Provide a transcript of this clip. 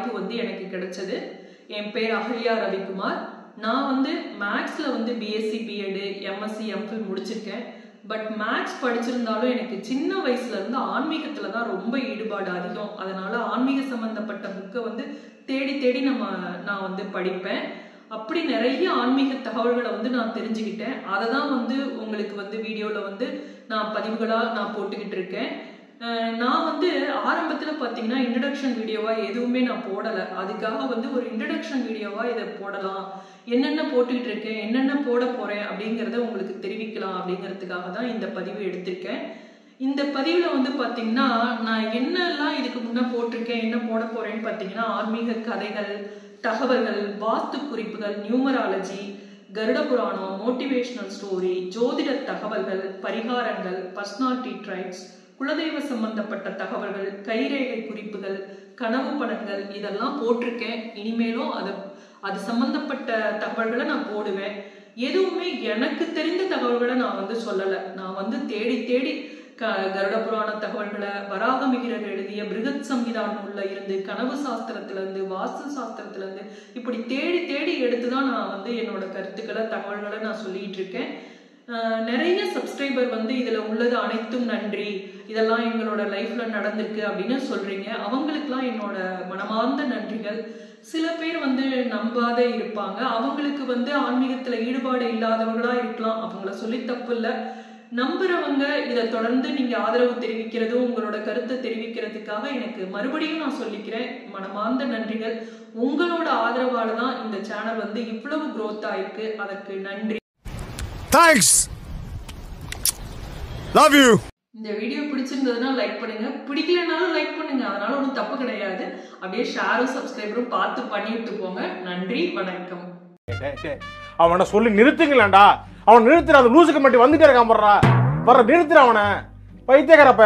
வாய்ப்பு வந்து எனக்கு கிடைச்சது. என் பேர் அகல்யா ரவிக்குமார். நான் வந்து மேக்ஸில் வந்து பிஎஸ்சி பிஎட் எம்எஸ்சி எம்ஃபில் முடிச்சிருக்கேன். பட் மேக்ஸ் படிச்சிருந்தாலும் எனக்கு சின்ன வயசுலேருந்து ஆன்மீகத்தில் தான் ரொம்ப ஈடுபாடு அதிகம். அதனால் ஆன்மீக சம்மந்தப்பட்ட புக்கை வந்து தேடி தேடி நான் வந்து படிப்பேன். அப்படி நிறைய ஆன்மீக தகவல்களை வந்து நான் தெரிஞ்சுக்கிட்டேன். அதை தான் வந்து உங்களுக்கு வந்து வீடியோவில் வந்து நான் பதிவுகளாக நான் போட்டுக்கிட்டு இருக்கேன். நான் வந்து ஆரம்பத்தில் பார்த்தீங்கன்னா இன்ட்ரடக்ஷன் வீடியோவாக எதுவுமே நான் போடலை. அதுக்காக வந்து ஒரு இன்ட்ரடக்ஷன் வீடியோவாக இதை போடலாம், என்னென்ன போட்டுக்கிட்டு இருக்கேன், என்னென்ன போட போகிறேன் அப்படிங்கிறத உங்களுக்கு தெரிவிக்கலாம் அப்படிங்கிறதுக்காக தான் இந்த பதிவு எடுத்திருக்கேன். இந்த பதிவில் வந்து பார்த்தீங்கன்னா நான் என்னெல்லாம் இதுக்கு முன்னே போட்டிருக்கேன், என்ன போட போகிறேன்னு பார்த்தீங்கன்னா ஆன்மீக கதைகள், தகவல்கள், வாஸ்து குறிப்புகள், நியூமராலஜி, கருட புராணம், மோட்டிவேஷனல் ஸ்டோரி, ஜோதிட தகவல்கள், பரிகாரங்கள், பர்சனாலிட்டி ட்ரைட்ஸ், குலதெய்வ சம்பந்தப்பட்ட தகவல்கள், கைரேகை குறிப்புகள், கனவு பலன்கள் இதெல்லாம் போட்டிருக்கேன். இனிமேலும் அது சம்பந்தப்பட்ட தகவல்களை நான் போடுவேன். எதுவுமே எனக்கு தெரிந்த தகவல்களை நான் வந்து சொல்லலை. நான் வந்து தேடி தேடி கருட புராண தகவல்களை, வராகமிகிரர் எழுதிய பிருகத் சம்ஹிதா நூல்ல இருந்து, கனவு சாஸ்திரத்துல இருந்து, வாஸ்து சாஸ்திரத்துல இருந்து இப்படி தேடி தேடி எடுத்துதான் நான் வந்து என்னோட கருத்துக்களை தகவல்களை நான் சொல்லிட்டு இருக்கேன். நிறைய சப்ஸ்கிரைபர் வந்து இதுல உள்ளது அனைத்தும் நன்றி, இதெல்லாம் எங்களோட லைஃப்ல நடந்திருக்கு அப்படின்னு சொல்றீங்க. அவங்களுக்குலாம் என்னோட மனமார்ந்த நன்றிகள். சில பேர் வந்து நம்பாத இருப்பாங்க, அவங்களுக்கு வந்து ஆன்மீகத்துல ஈடுபாடு இல்லாதவங்களா இருக்கலாம், அவங்கள சொல்லி தப்பு இல்லை. நம்புறவங்க இதை தொடர்ந்து நீங்க ஆதரவு தெரிவிக்கிறதும் உங்களோட கருத்தை தெரிவிக்கிறதுக்காக எனக்கு மறுபடியும் நான் சொல்லிக்கிறேன், மனமார்ந்த நன்றிகள். உங்களோட ஆதரவால தான் இந்த சேனல் வந்து இவ்வளவு growth ஆயிருக்கு. அதற்கு நன்றி. Thanks. Love you. இந்த வீடியோ பிடிச்சிருந்ததுன்னா லைக் பண்ணுங்க, பிடிக்கலனாலும் லைக் பண்ணுங்க, அதனால ஒன்றும் தப்பு கிடையாது. அப்படியே ஷேரும் சப்ஸ்கிரைபரும் பார்த்து பண்ணிட்டு போங்க. நன்றி, வணக்கம். அவனை சொல்லி நிறுத்துங்களேன்டா. அவன் நிறுத்துற, அந்த லூசுக்கு மட்டும் வந்துட்டே இருக்கான். வர்ற நிறுத்துற அவனை, பைத்தியக்காரப்ப.